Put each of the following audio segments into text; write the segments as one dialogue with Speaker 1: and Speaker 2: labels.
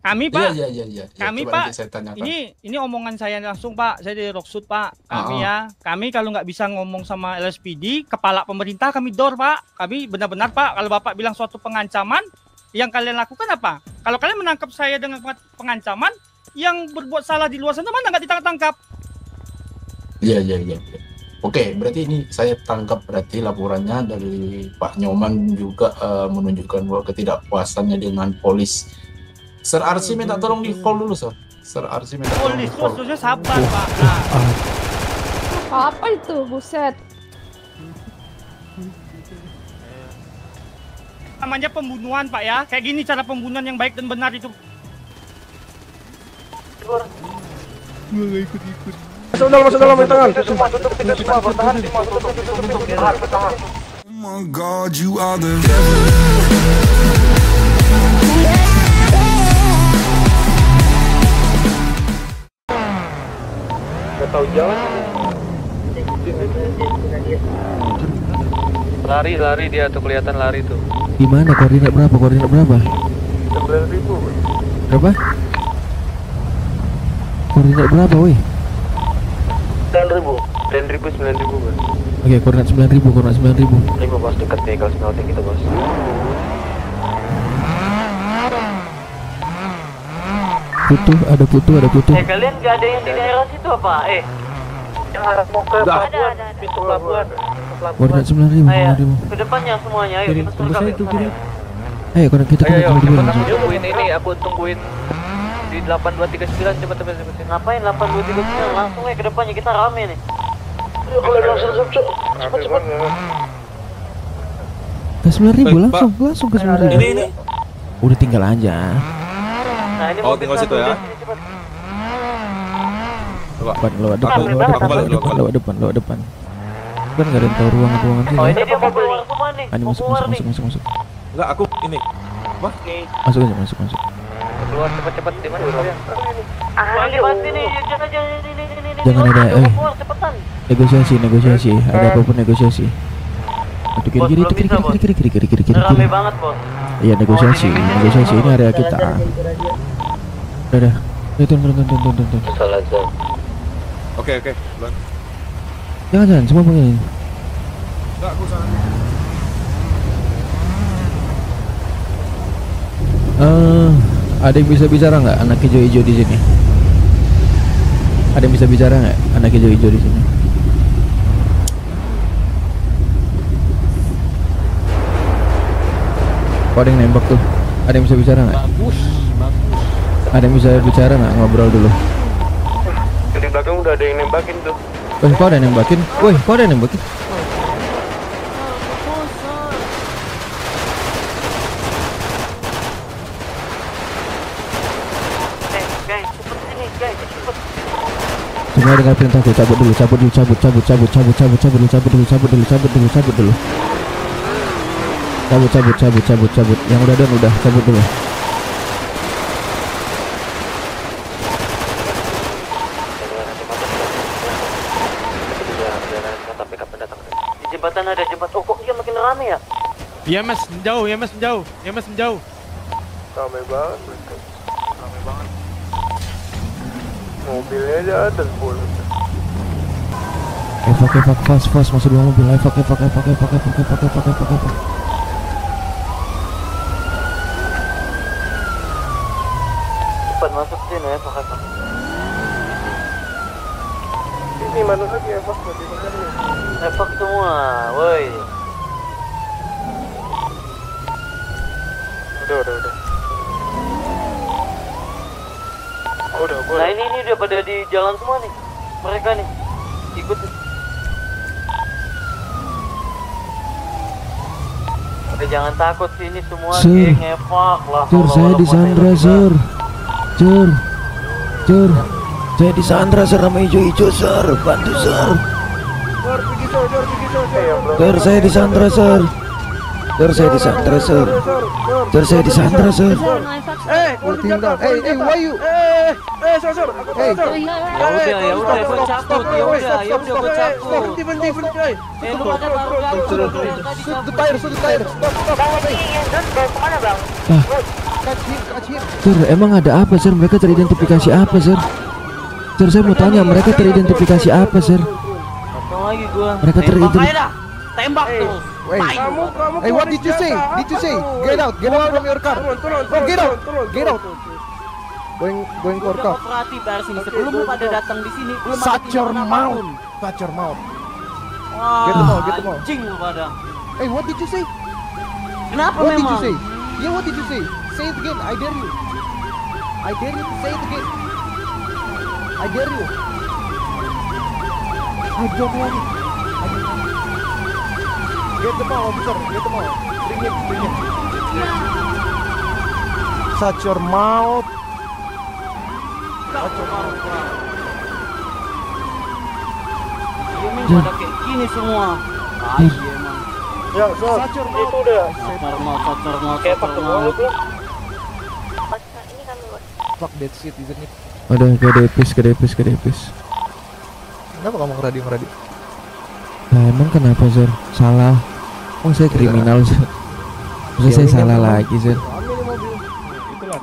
Speaker 1: Kami Pak,
Speaker 2: Iya.
Speaker 1: kami
Speaker 2: Coba
Speaker 1: Pak,
Speaker 2: nanti saya tanyakan.
Speaker 1: ini omongan saya langsung Pak, saya dari Rocksud Pak. Kami kalau nggak bisa ngomong sama LSPD, kepala pemerintah kami door Pak. Kami benar-benar Pak, kalau Bapak bilang suatu pengancaman, yang kalian lakukan apa? Kalau kalian menangkap saya dengan pengancaman, yang berbuat salah di luar sana mana nggak ditangkap-tangkap?
Speaker 2: Iya. Oke, berarti ini saya tangkap berarti laporannya dari Pak Nyoman juga menunjukkan bahwa ketidakpuasannya dengan polis. Sir Arsi minta tolong di call dulu, Sir. Sir Arsi minta tolong di
Speaker 1: Polis
Speaker 2: call.
Speaker 1: maksudnya sabar Pak. Nah,
Speaker 3: Apa itu? Buset.
Speaker 1: namanya pembunuhan Pak ya. Kayak gini cara pembunuhan yang baik dan benar itu.
Speaker 4: Masuk dalam tangan. Kita semua bertahan. Bertahan.
Speaker 5: Oh my God, you are the devil.
Speaker 4: Gak tahu jalan.
Speaker 6: Lari dia tuh, kelihatan lari tuh.
Speaker 7: Gimana koordinat berapa?
Speaker 4: 9.000.
Speaker 7: Berapa? Koordinat berapa, woi?
Speaker 4: 10.000.
Speaker 6: 9.000 bos.
Speaker 7: Oke, koordinat 9.000.
Speaker 6: 5 bos, dekat vehicle smelting gitu bos.
Speaker 7: Ada putu.
Speaker 6: Kalian gak ada yang di daerah situ apa?
Speaker 4: Yang arah mau ke pelabuhan, pintu pelabuhan.
Speaker 7: Koordinat 9.000.
Speaker 6: Ke depannya semuanya, ayo kita suruh.
Speaker 7: Ayo, koordinat kita
Speaker 6: Ayo,
Speaker 7: dulu
Speaker 6: cepat
Speaker 7: langsung.
Speaker 6: aku tungguin ini, aku tungguin di 8239, cepet. Ngapain 8239? Langsung aja ke depannya, kita rame nih.
Speaker 4: Ayo kalau langsung cepet.
Speaker 7: Ke 9.000 langsung ke 9.000.
Speaker 8: Ini.
Speaker 7: Udah tinggal aja.
Speaker 6: Nah, ini
Speaker 8: Oh, tinggal situ ya.
Speaker 7: Lewat depan. Kan nggak ada yang tahu ruangan sini.
Speaker 6: Oh, ini dia mau keluar semua nih.
Speaker 7: Ini masuk.
Speaker 8: Enggak, aku ini.
Speaker 7: Masuk aja.
Speaker 6: Keluar cepet di mana kalian? Lagi mati nih, ini.
Speaker 7: Jangan ada,
Speaker 6: keluar cepetan.
Speaker 7: Negosiasi. Ada apapun negosiasi. Aduh, kiri.
Speaker 6: Rame banget bos.
Speaker 7: Iya, negosiasi. Ini area kita. Udah. Turun.
Speaker 6: Salah zon.
Speaker 8: Oke, duluan.
Speaker 7: Jangan, semua begini.
Speaker 8: Enggak, aku sana.
Speaker 7: Ada yang bisa bicara nggak anak hijau-hijau di sini? Ada yang bisa bicara nggak anak hijau-hijau di sini? Kok ada yang nembak tuh? Ada yang bisa bicara nggak?
Speaker 6: Bagus.
Speaker 7: Ada yang bisa bicara nggak? Ngobrol dulu.
Speaker 4: Di belakang udah ada yang nembakin tuh.
Speaker 7: Kok ada yang nembakin? Kok ada yang nembakin? Semua dengar perintahku, cabut dulu. Cabut. Yang udah done udah, cabut dulu.
Speaker 6: Di jembatan ada jembatan. Oh, kok dia makin rame ya?
Speaker 1: Ya mas, menjauh.
Speaker 4: Rame banget. Mobilnya aja ada 10.
Speaker 7: Evak, fast, masuk dua mobil. Evak.
Speaker 6: Cepat masuk sini ya, Pak.
Speaker 4: Ini mana lagi Evak masih bener ya?
Speaker 6: Evak semua, woi.
Speaker 4: Udah.
Speaker 6: Nah ini udah pada di jalan semua nih. Mereka nih ikut. Udah jangan takut sini semua geng evak lah.
Speaker 7: Saya disandra, Sir. Saya disandra, Sir, sama hijau-hijau, Sir. Bantu, Sir. Sir, saya disandra, Sir.
Speaker 4: Tinggal. Why you? Sir.
Speaker 6: Ya udah, gue cabut. Ya udah, gue cabut.
Speaker 4: Berhenti.
Speaker 6: Lu ada baru gabung.
Speaker 4: Sudut tire. Stop.
Speaker 3: Kemana bang?
Speaker 7: Sir, emang ada apa, Sir? Mereka teridentifikasi apa, Sir? Sir, saya mau tanya, mereka teridentifikasi apa, Sir?
Speaker 6: Apa lagi gua?
Speaker 7: Mereka
Speaker 6: Tembak
Speaker 7: teridentifikasi.
Speaker 6: aja dah. Tembak terus.
Speaker 8: Kamu
Speaker 9: Hey, what did you say? Did you say? Get out from your car. Bro, get out. Going for car.
Speaker 6: Kooperatif dari sini sebelum lu pada datang di sini belum ada
Speaker 9: Shut your
Speaker 6: tindakan
Speaker 9: mouth.
Speaker 6: apapun.
Speaker 9: Shut your mouth.
Speaker 6: Wah,
Speaker 9: Get them out, get them out.
Speaker 6: anjing lu pada.
Speaker 9: Hey, what did you say?
Speaker 6: Kenapa
Speaker 9: What did you
Speaker 6: memang?
Speaker 9: say? Yeah, what did you say? Say it again. I dare you. I dare you to say it again. I dare you. I don't want it. Get them out, officer. Get them out. Bring him. Shut your mouth. Shut your mouth.
Speaker 6: Ini pada kayak gini semua. Tai emang.
Speaker 4: Ya, so,
Speaker 9: Shut your mouth.
Speaker 4: itu udah
Speaker 6: Cotor
Speaker 4: kayak pakai bola belum?
Speaker 9: Fuck that shit, isn't it?
Speaker 7: Udah, ke depis.
Speaker 9: Kenapa kamu ngeradio?
Speaker 7: Nah, emang kenapa, Sir? Salah. Oh, saya kriminal, Sir. Masa saya salah lagi, Sir?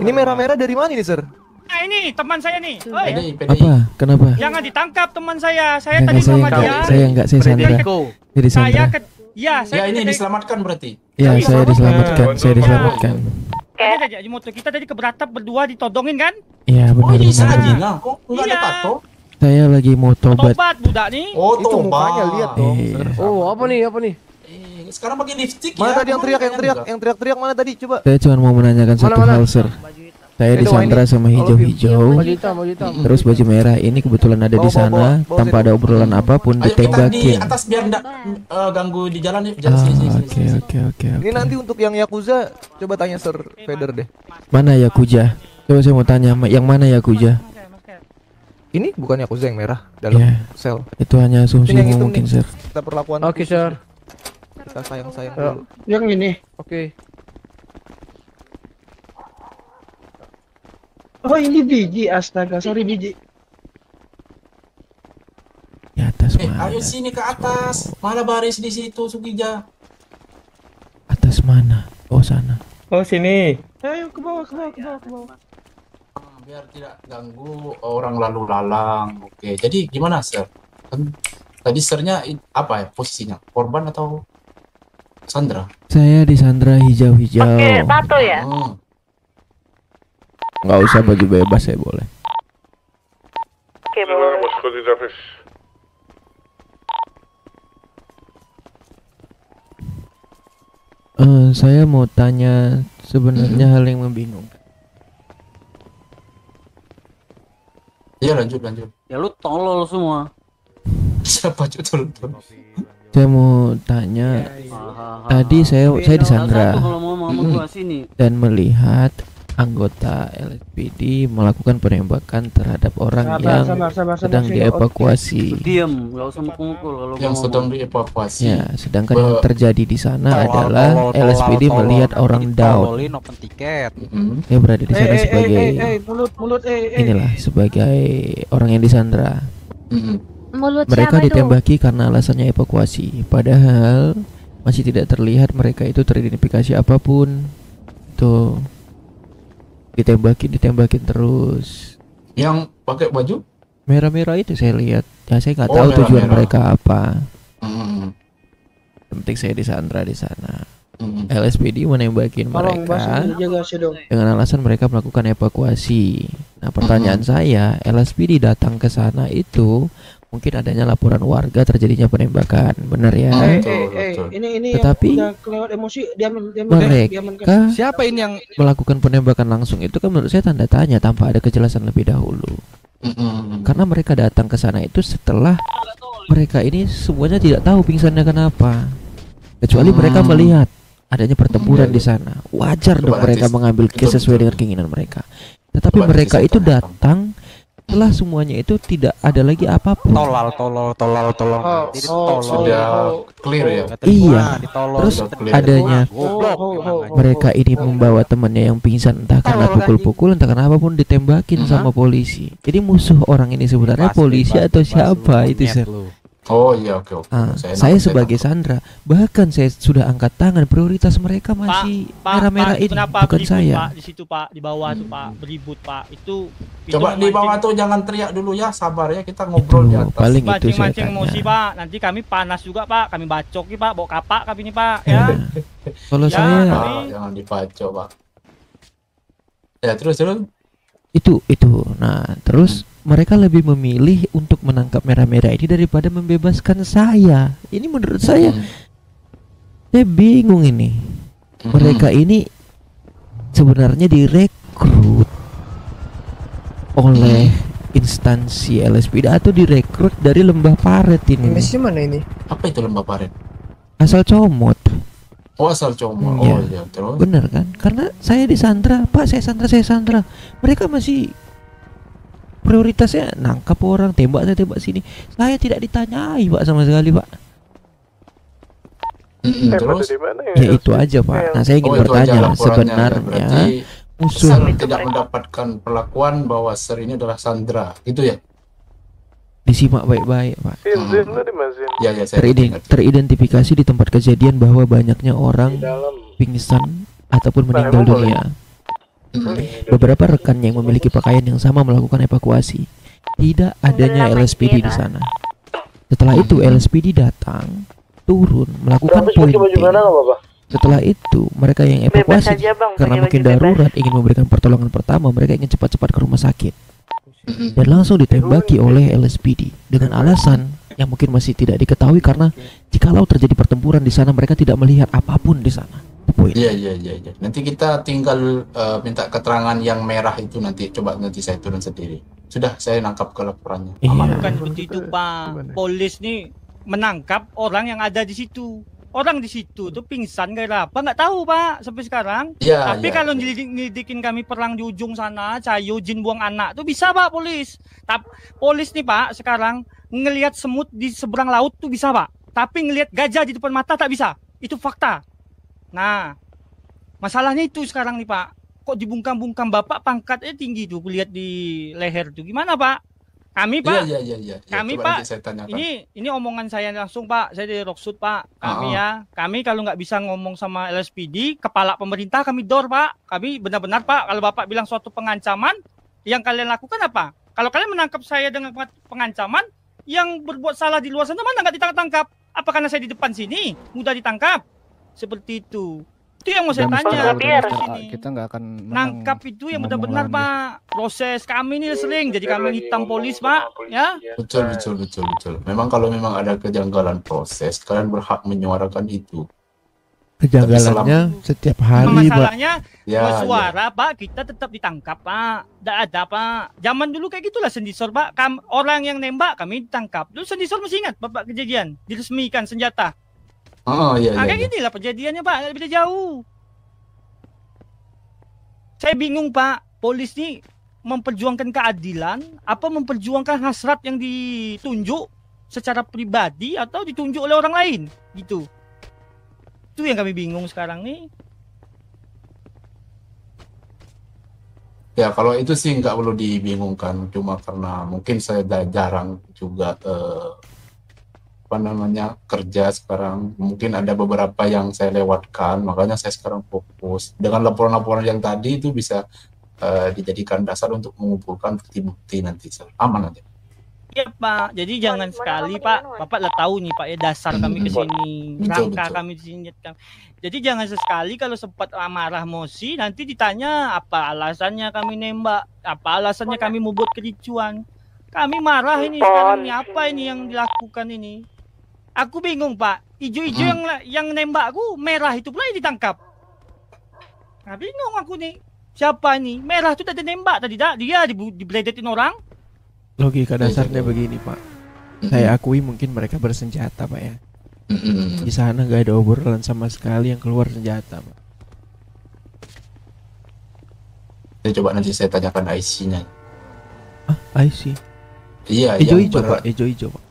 Speaker 9: Ini merah-merah dari mana nih, Sir?
Speaker 1: Nah ini teman saya nih. Oi,
Speaker 2: PDI.
Speaker 7: Apa? Kenapa?
Speaker 1: jangan ditangkap teman saya. Saya
Speaker 7: Enggak,
Speaker 1: tadi sama dia.
Speaker 7: saya Sandra. Jadi
Speaker 1: Saya
Speaker 7: Sandra.
Speaker 1: ya,
Speaker 2: Ya
Speaker 1: saya
Speaker 2: ini
Speaker 1: tadi-
Speaker 2: diselamatkan berarti.
Speaker 7: Ya, saya diselamatkan.
Speaker 1: Tadi aja Ajimoto, kita tadi keberatap berdua ditodongin kan?
Speaker 7: Iya,
Speaker 2: Oh
Speaker 7: benar
Speaker 2: ini
Speaker 7: benar.
Speaker 2: saja nah. Kok enggak ada
Speaker 1: Iya.
Speaker 2: tato?
Speaker 7: Saya lagi mau tobat.
Speaker 1: Tobat budak nih.
Speaker 2: Oh
Speaker 9: Itu
Speaker 2: tobat.
Speaker 9: mukanya lihat dong.
Speaker 7: Iya.
Speaker 9: Oh, apa nih?
Speaker 2: Sekarang pakai lipstick
Speaker 9: Mana
Speaker 2: ya.
Speaker 9: tadi yang teriak mana tadi? Coba.
Speaker 7: Saya cuma mau menanyakan satu hal, Sir. Saya
Speaker 9: Itu,
Speaker 7: disandra sama hijau-hijau,
Speaker 9: hitam.
Speaker 7: terus baju merah ini kebetulan ada di sana
Speaker 9: bawa,
Speaker 7: tanpa ada obrolan apapun,
Speaker 2: Ayo kita di
Speaker 7: ditembakin.
Speaker 2: atas biar enggak ganggu di jalan ya. Jalan sini.
Speaker 7: Oke.
Speaker 9: Ini nanti untuk yang Yakuza, coba tanya Sir Feder deh.
Speaker 7: Mana Yakuza? Coba saya mau tanya, yang mana Yakuza?
Speaker 9: Ini bukan Yakuza yang merah dalam
Speaker 7: Ya,
Speaker 9: sel.
Speaker 7: itu hanya asumsi
Speaker 9: Ini yang itu
Speaker 7: mungkin,
Speaker 9: nih.
Speaker 7: Sir.
Speaker 9: Kita perlakuan.
Speaker 10: Oke, Sir.
Speaker 9: Kita sayang dulu.
Speaker 10: Yang ini.
Speaker 9: Oke.
Speaker 10: Oh, ini biji. Astaga, sorry biji.
Speaker 7: Di atas mana?
Speaker 2: Ayo sini ke atas. Malah baris di situ Sugija.
Speaker 7: Atas mana? Oh, sana.
Speaker 10: Oh, sini. Ayo ke bawah.
Speaker 2: Biar tidak ganggu orang lalu lalang. Oke, jadi gimana Sir? Kan tadi Sirnya apa ya posisinya? Korban atau Sandra?
Speaker 7: Saya disandra hijau-hijau.
Speaker 4: tato ya?
Speaker 7: Nggak usah baju bebas, saya boleh.
Speaker 4: Oke, boleh.
Speaker 7: Saya mau tanya sebenarnya hal yang membingungkan.
Speaker 2: Iya lanjut.
Speaker 6: Ya lu tolol semua.
Speaker 2: Siapa betul?
Speaker 7: Saya mau tanya, tadi saya disandra
Speaker 6: Kalau mau sama gua sini.
Speaker 7: dan melihat anggota LSPD melakukan penembakan terhadap orang yang sedang dievakuasi.
Speaker 6: Diam, enggak usah mukul-mukul kalau
Speaker 2: Yang
Speaker 6: gua
Speaker 2: sedang
Speaker 6: ngomong.
Speaker 2: dievakuasi.
Speaker 7: Ya, sedangkan yang terjadi di sana adalah LSPD melihat orang down.
Speaker 11: open tiket.
Speaker 7: Dia berada di sana sebagai
Speaker 10: mulut,
Speaker 7: inilah sebagai orang yang disandra.
Speaker 3: Mulut
Speaker 7: Mereka
Speaker 3: siapa itu?
Speaker 7: ditembaki karena alasannya evakuasi. Padahal masih tidak terlihat mereka itu teridentifikasi apapun. Tuh ditembakin terus.
Speaker 2: Yang pakai baju
Speaker 7: Merah-merah itu saya lihat. Ya saya nggak
Speaker 2: Oh,
Speaker 7: tahu tujuan
Speaker 2: merah-merah.
Speaker 7: mereka apa.
Speaker 2: Hmm.
Speaker 7: Yang penting saya disandra di sana. LSPD menembakin
Speaker 10: Tolong
Speaker 7: mereka
Speaker 10: jaga sih dong.
Speaker 7: dengan alasan mereka melakukan evakuasi. Nah, pertanyaan saya, LSPD datang ke sana itu mungkin adanya laporan warga terjadinya penembakan, benar ya?
Speaker 10: Ini
Speaker 7: Tetapi
Speaker 10: yang udah kelewat emosi, diamin.
Speaker 7: mereka
Speaker 11: Siapa ini yang
Speaker 7: melakukan penembakan langsung itu kan menurut saya tanda tanya tanpa ada kejelasan lebih dahulu. Karena mereka datang ke sana itu setelah mereka ini semuanya tidak tahu pingsannya kenapa, kecuali mereka melihat adanya pertempuran di sana. Wajar dong
Speaker 2: Coba
Speaker 7: mereka
Speaker 2: nanti-
Speaker 7: mengambil case sesuai dengan keinginan mereka. Tetapi
Speaker 2: Coba
Speaker 7: mereka
Speaker 2: nanti saya
Speaker 7: itu datang setelah semuanya itu tidak ada lagi apapun.
Speaker 11: tolol. Jadi tolol.
Speaker 2: Sudah clear ya.
Speaker 7: Iya.
Speaker 11: Ditolol.
Speaker 7: Terus
Speaker 2: Sudah clear.
Speaker 7: adanya
Speaker 11: Goblok.
Speaker 7: mereka ini membawa temannya yang pingsan entah karena pukul-pukul entah karena apapun ditembakin sama polisi. Jadi musuh orang ini sebenarnya polisi atau siapa itu, Sir?
Speaker 2: Oh iya, oke.
Speaker 7: Saya sebagai Sandra, bahkan saya sudah angkat tangan, prioritas mereka masih merah-merah ini,
Speaker 1: kenapa
Speaker 7: bukan
Speaker 1: beribut,
Speaker 7: saya.
Speaker 1: Pak, di situ Pak, di bawah tuh Pak, beribut Pak. Itu
Speaker 2: Coba di bawah tuh jangan teriak dulu ya, sabar ya, kita ngobrol di atas.
Speaker 7: Paling itu saya
Speaker 1: mancing-mancing
Speaker 7: tanya.
Speaker 1: emosi Pak. Nanti kami panas juga Pak, kami bacoki Pak, bawa kapak kami ini Pak, ya.
Speaker 7: Kalau
Speaker 1: Ya,
Speaker 7: saya
Speaker 2: Pak, jangan dipacok, Pak. Ya, terus.
Speaker 7: itu. Nah, terus mereka lebih memilih untuk menangkap merah-merah ini daripada membebaskan saya. Ini menurut saya bingung ini. Mereka ini sebenarnya direkrut oleh instansi LSPD atau direkrut dari Lembah Paret ini.
Speaker 12: Messi mana ini?
Speaker 2: Apa itu Lembah Paret?
Speaker 7: Asal comot.
Speaker 2: Oh, asal comot.
Speaker 7: Ya.
Speaker 2: Oh iya, terus.
Speaker 7: Bener kan? Karena saya disandra, Pak, saya sandra. Mereka masih prioritasnya nangkap orang, tembak sini. Saya tidak ditanyai Pak sama sekali Pak.
Speaker 2: Terus?
Speaker 7: Ya itu aja Pak. Nah saya ingin bertanya sebenarnya musuh
Speaker 2: tidak mendapatkan perlakuan bahwa Ser ini adalah Sandra, gitu ya?
Speaker 7: Disimak baik-baik Pak.
Speaker 2: Ya, saya
Speaker 7: Teridentifikasi di tempat kejadian bahwa banyaknya orang pingsan ataupun meninggal dunia. Beberapa rekannya yang memiliki pakaian yang sama melakukan evakuasi. Tidak adanya LSPD di sana. Setelah itu LSPD datang, turun, melakukan pointing. Setelah itu mereka yang evakuasi karena mungkin darurat ingin memberikan pertolongan pertama, mereka ingin cepat-cepat ke rumah sakit dan langsung ditembaki oleh LSPD dengan alasan yang mungkin masih tidak diketahui karena jikalau terjadi pertempuran di sana mereka tidak melihat apapun di sana.
Speaker 2: Iya. Nanti kita tinggal minta keterangan yang merah itu nanti saya turun sendiri. Sudah, saya nangkap ke laporannya.
Speaker 1: Bukan seperti itu Pak. Polis nih menangkap orang yang ada di situ. Orang di situ tuh pingsan gara apa nggak tahu Pak sampai sekarang. Tapi kalau nyelidikin kami perang di ujung sana, Cayo jin buang anak tuh bisa Pak polis. Tapi polis nih Pak sekarang ngelihat semut di seberang laut tuh bisa Pak. Tapi ngelihat gajah di depan mata tak bisa. Itu fakta. Nah, masalahnya itu sekarang nih Pak. Kok dibungkam-bungkam Bapak pangkatnya tinggi tuh, lihat di leher tuh. Gimana Pak? Kami Pak.
Speaker 2: Iya.
Speaker 1: Kami Pak. Ini omongan saya langsung Pak. Saya dari Roksud Pak. Kami kalau nggak bisa ngomong sama LSPD, kepala pemerintah kami dor Pak. Kami benar-benar Pak. Kalau Bapak bilang suatu pengancaman, yang kalian lakukan apa? Kalau kalian menangkap saya dengan pengancaman, yang berbuat salah di luar sana mana nggak ditangkap? Apa karena saya di depan sini mudah ditangkap? Seperti itu. Itu yang mau saya tanya.
Speaker 11: Kita nggak akan
Speaker 1: nangkap itu yang benar-benar Pak. Proses kami ini sering jadi kami hitam polis Pak, ya.
Speaker 2: Betul. Memang kalau ada kejanggalan proses, kalian berhak menyuarakan itu.
Speaker 7: Kejanggalannya setiap hari Pak.
Speaker 1: Masalahnya bersuara Pak, kita tetap ditangkap Pak. Tidak ada Pak. Zaman dulu kayak gitulah Sendisor Pak. Orang yang nembak kami ditangkap. Dulu Sendisor masih ingat Bapak kejadian diresmikan senjata.
Speaker 2: Iya.
Speaker 1: Kayak gini lah kejadiannya Pak, nggak beda jauh. Saya bingung Pak, polis ini memperjuangkan keadilan, apa memperjuangkan hasrat yang ditunjuk secara pribadi atau ditunjuk oleh orang lain, gitu. Itu yang kami bingung sekarang nih.
Speaker 2: Ya kalau itu sih nggak perlu dibingungkan, cuma karena mungkin saya jarang juga kerja sekarang, mungkin ada beberapa yang saya lewatkan, makanya saya sekarang fokus dengan laporan-laporan yang tadi itu bisa dijadikan dasar untuk mengumpulkan bukti-bukti nanti aman aja.
Speaker 1: Iya Pak, jadi jangan sekali Pak, Bapak lah tahu nih Pak ya dasar kami ke sini, rangka kami di sini. Jadi jangan sesekali kalau sempat marah emosi nanti ditanya apa alasannya kami nembak, apa alasannya kami mau buat kericuan. Kami marah ini sekarang ini apa ini yang dilakukan ini? Aku bingung Pak, ijo-ijo yang nembakku merah itu pula yang ditangkap. Nah, bingung aku nih, siapa nih? Merah itu tadi nembak tadi dia dibledetin orang.
Speaker 7: Logika dasarnya begini Pak. Saya akui mungkin mereka bersenjata Pak ya. Di sana nggak ada obrolan sama sekali yang keluar senjata Pak.
Speaker 2: Coba nanti saya tanyakan IC-nya.
Speaker 7: IC?
Speaker 2: Iya.
Speaker 7: Ijo-ijo Pak, ijo-ijo Pak.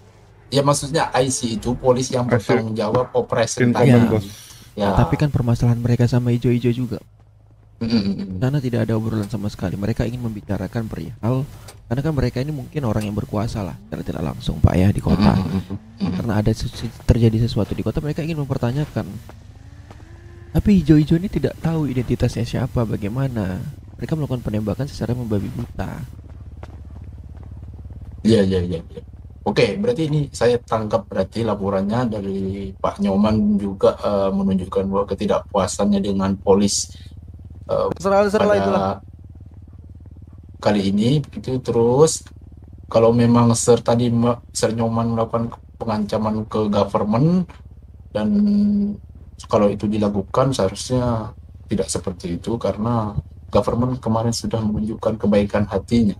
Speaker 2: Ya maksudnya IC itu polisi yang bertanggung jawab operasi
Speaker 7: Ya, tapi kan permasalahan mereka sama ijo-ijo juga. Karena tidak ada obrolan sama sekali. Mereka ingin membicarakan perihal, karena kan mereka ini mungkin orang yang berkuasa lah, secara tidak langsung Pak ya di kota. Karena ada terjadi sesuatu di kota, mereka ingin mempertanyakan. Tapi hijau-hijau ini tidak tahu identitasnya siapa, bagaimana. Mereka melakukan penembakan secara membabi buta.
Speaker 2: Iya. Oke, berarti ini saya tangkap berarti laporannya dari Pak Nyoman juga menunjukkan bahwa ketidakpuasannya dengan polis pada kali ini itu. Terus kalau memang Sir Nyoman melakukan pengancaman ke government, dan kalau itu dilakukan seharusnya tidak seperti itu, karena government kemarin sudah menunjukkan kebaikan hatinya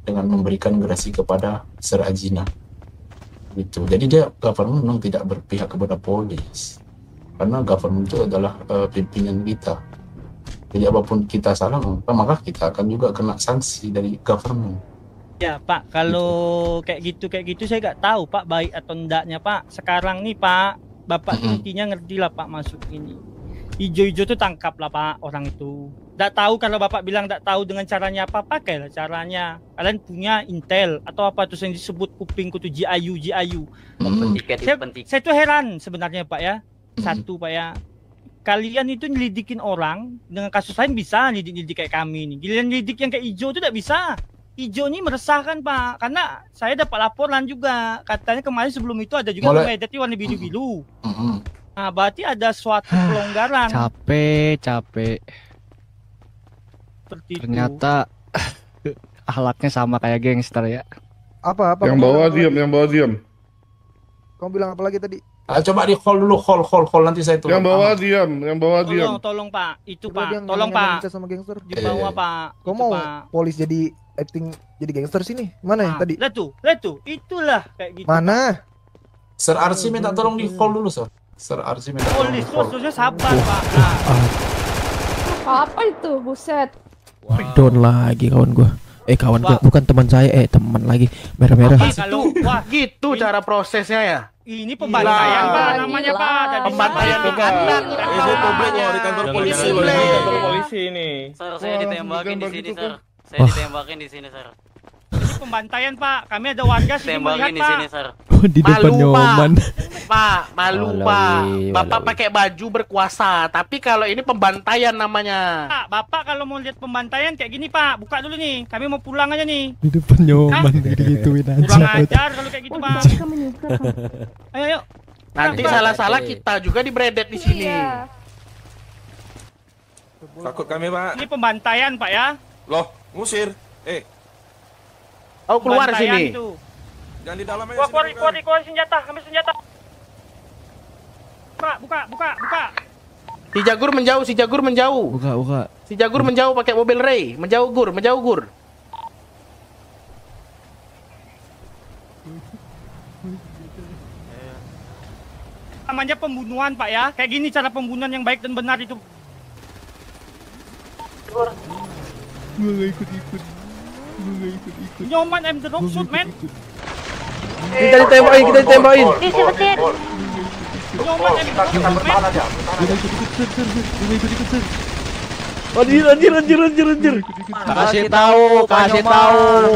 Speaker 2: dengan memberikan gerasi kepada Sir Ajina gitu. Jadi government memang tidak berpihak kepada polis, karena government itu adalah pimpinan kita. Jadi apapun kita salah, maka kita akan juga kena sanksi dari government.
Speaker 1: Ya Pak, kalau kayak gitu saya nggak tahu Pak baik atau endaknya Pak. Sekarang nih Pak, Bapak intinya ngerti lah Pak masuk ini. Hijau-hijau tuh tangkap lah Pak orang itu. Nggak tahu, kalau Bapak bilang nggak tahu dengan caranya apa, pakailah caranya. Kalian punya intel atau apa tuh yang disebut kupingku tuh GIU. Saya tuh heran sebenarnya Pak ya. Satu Pak ya, kalian itu nyelidikin orang dengan kasus lain bisa, nyelidik kayak kami nih. Giliran nyelidik yang kayak hijau itu nggak bisa. Hijau ini meresahkan Pak, karena saya dapat laporan juga. Katanya kemarin sebelum itu ada juga medeti warna biru-biru. Nah, berarti ada suatu pelonggaran.
Speaker 12: Capek.
Speaker 1: Seperti
Speaker 12: ternyata akhlaknya sama kayak gangster ya.
Speaker 9: Apa?
Speaker 13: Yang bawa diam.
Speaker 9: Kamu bilang apa lagi tadi?
Speaker 2: Coba di call dulu, call nanti saya tulis.
Speaker 13: Yang bawa diam.
Speaker 1: Tolong Pak, itu
Speaker 9: Coba
Speaker 1: Pak, tolong Pak.
Speaker 9: Sama gangster.
Speaker 1: Di bawah Pak.
Speaker 9: Kamu mau polis jadi acting jadi gangster sini? Mana yang tadi?
Speaker 1: Lihat tuh, itulah kayak gitu.
Speaker 9: Mana?
Speaker 2: Sir Arsi minta tolong di call dulu, Sir. Sir Arsi minta tolong di call.
Speaker 1: Polis sabar Pak.
Speaker 3: Apa itu, buset?
Speaker 7: Down lagi kawan gua. Kawan gua, bukan teman saya, teman lagi. Merah-merah.
Speaker 14: Gitu cara prosesnya ya.
Speaker 1: Ini pembantaian Pak namanya Pak.
Speaker 14: Pembantaian di kandang.
Speaker 8: Ini publik loh di kantor polisi loh, di kantor polisi ini.
Speaker 6: Sir, saya ditembakin di sini, Sir. Saya ditembakin di sini, Sir.
Speaker 1: Ini pembantaian Pak. Kami ada warga sini melihat
Speaker 6: di sini, Sir.
Speaker 7: Di depan Nyoman.
Speaker 14: Pak, malu Pak. Bapak pakai baju berkuasa, tapi kalau ini pembantaian namanya.
Speaker 1: Pak, Bapak kalau mau lihat pembantaian kayak gini Pak, buka dulu nih. Kami mau pulang aja nih.
Speaker 7: Di depan Nyoman digituin aja.
Speaker 1: Kurang ajar kalau kayak gitu Pak. Ayo.
Speaker 14: Nanti salah-salah kita juga dibredet di sini.
Speaker 8: Takut kami Pak.
Speaker 1: Ini pembantaian Pak ya.
Speaker 8: Loh, ngusir.
Speaker 14: Oh, keluar sini.
Speaker 8: Jangan di dalam aja.
Speaker 1: Keluar senjata, ambil senjata. Buka.
Speaker 14: Si Jagur menjauh.
Speaker 7: Buka.
Speaker 14: Si Jagur menjauh pakai mobil Ray. Menjauh Gur.
Speaker 1: Namanya pembunuhan Pak ya. Kayak gini cara pembunuhan yang baik dan benar itu.
Speaker 7: Gua gak ikut.
Speaker 1: Nyoman M the wrong shoot, man.
Speaker 14: Kita ditembakin.
Speaker 3: Disebutin.
Speaker 1: Nyoman M the wrong shoot, man.
Speaker 14: Anjir. Kasih tahu.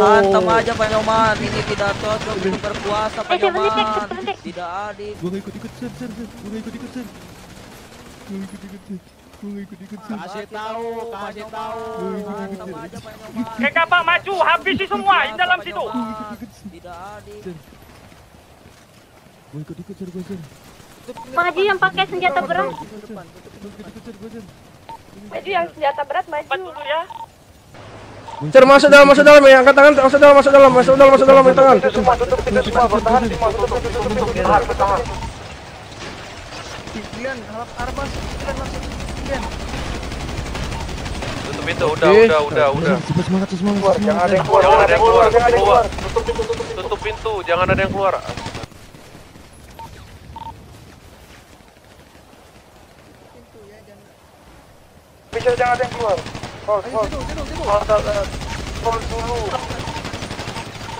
Speaker 6: Hantam aja Pak Nyoman. Ini tidak cocok untuk berkuasa Pak Nyoman. Tidak adil.
Speaker 7: Gua gak ikut, Sir.
Speaker 14: Kasih tahu.
Speaker 6: Hantam aja Pak Nyoman.
Speaker 1: Kayak apa maju, habisi semua di dalam situ.
Speaker 6: Tidak adil.
Speaker 7: Gua ikut, Sir.
Speaker 3: Maju yang pakai senjata berat. Maju yang senjata berat, maju.
Speaker 1: Dulu ya.
Speaker 14: Sir, masuk dalam ya. Angkat tangan, masuk dalam ya tangan.
Speaker 10: Semua bertahan, bertahan.
Speaker 9: Kalian harap masuk.
Speaker 6: Tutup itu, udah.
Speaker 7: Cepat semangat.
Speaker 10: Jangan ada yang keluar.
Speaker 6: Tutup pintu, jangan ada yang keluar.
Speaker 10: Bisa jangan ada yang keluar. Hold dulu.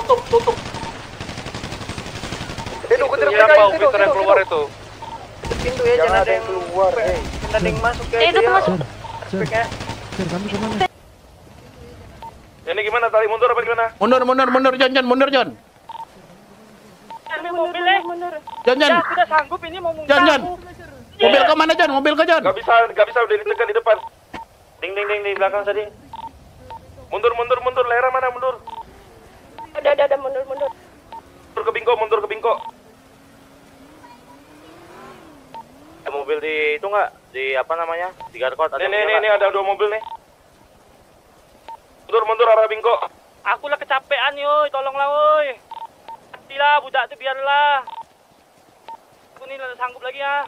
Speaker 10: Tutup. Itu kejar
Speaker 6: Pintu yang keluar itu.
Speaker 10: pintu ya, jangan ada yang keluar. Jangan ada yang masuk ya.
Speaker 3: Itu masuk.
Speaker 10: Aspeknya.
Speaker 7: Kami kemana?
Speaker 10: Ini gimana, tarik mundur apa gimana?
Speaker 14: Mundur, John.
Speaker 1: Ini mobil nih.
Speaker 14: John.
Speaker 1: Ya, sudah sanggup ini mau muntah.
Speaker 14: John. Mobil ke mana, John? Mobil ke John.
Speaker 10: Gak bisa udah ditekan di depan. Ding di belakang tadi. Mundur, Lera mana mundur?
Speaker 3: Udah mundur.
Speaker 10: Mundur ke bingko.
Speaker 6: Ada mobil di itu nggak? Di apa namanya? Di Garkot.
Speaker 10: Ini ada 2 mobil nih. Mundur arah bingko.
Speaker 1: Aku lah kecapean yoi, tolonglah woi. Matilah budak tuh biarlah. Aku nih sanggup lagi ya.